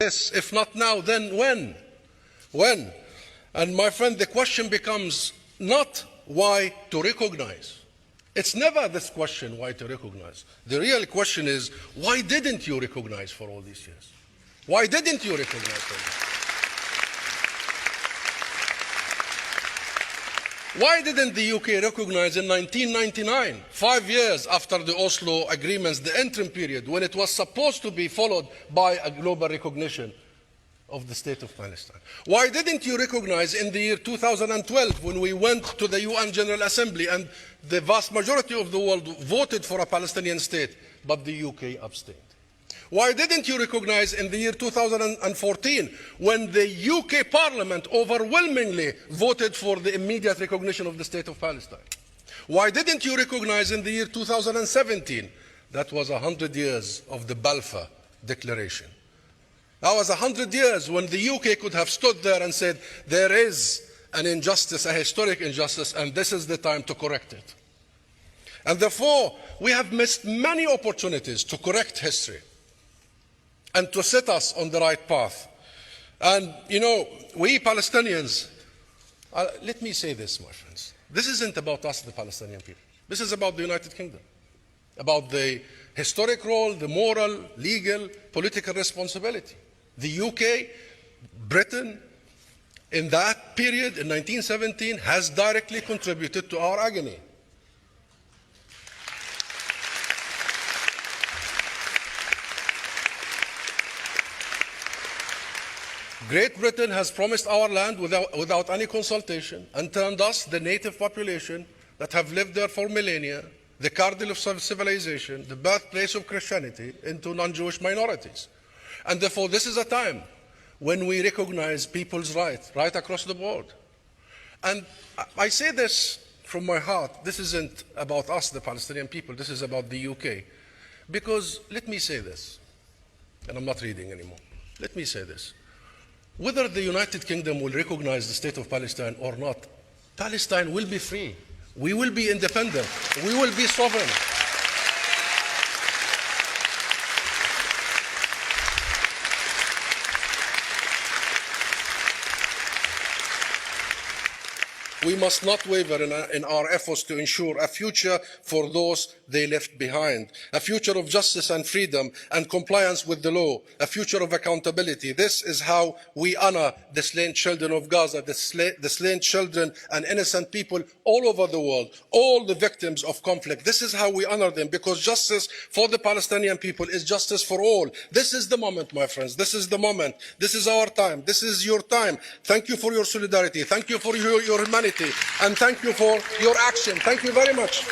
Yes, if not now, then when? When? And my friend, the question becomes not why to recognize. It's never this question, why to recognize. The real question is, why didn't you recognize for all these years? Why didn't you recognize for this? Why didn't the UK recognize in 1999, 5 years after the Oslo agreements, the interim period, when it was supposed to be followed by a global recognition of the state of Palestine? Why didn't you recognize in the year 2012 when we went to the UN General Assembly and the vast majority of the world voted for a Palestinian state, but the UK abstained? Why didn't you recognize in the year 2014 when the UK Parliament overwhelmingly voted for the immediate recognition of the state of Palestine? Why didn't you recognize in the year 2017? That was 100 years of the Balfour Declaration. That was 100 years when the UK could have stood there and said, there is an injustice, a historic injustice, and this is the time to correct it. And therefore, we have missed many opportunities to correct history and to set us on the right path. And, you know, we Palestinians, let me say this, my friends. This isn't about us, the Palestinian people. This is about the United Kingdom, about the historic role, the moral, legal, political responsibility. The UK, Britain, in that period, in 1917, has directly contributed to our agony. Great Britain has promised our land without any consultation and turned us, the native population that have lived there for millennia, the cradle of civilization, the birthplace of Christianity, into non-Jewish minorities. And therefore, this is a time when we recognize people's rights right across the board. And I say this from my heart. This isn't about us, the Palestinian people. This is about the UK. Because let me say this, and I'm not reading anymore. Let me say this. Whether the United Kingdom will recognize the state of Palestine or not, Palestine will be free. We will be independent. We will be sovereign. We must not waver in our efforts to ensure a future for those they left behind, a future of justice and freedom and compliance with the law, a future of accountability. This is how we honor the slain children of Gaza, the slain children and innocent people all over the world, all the victims of conflict. This is how we honor them, because justice for the Palestinian people is justice for all. This is the moment, my friends. This is the moment. This is our time. This is your time. Thank you for your solidarity. Thank you for your humanity. And thank you for your action. Thank you very much.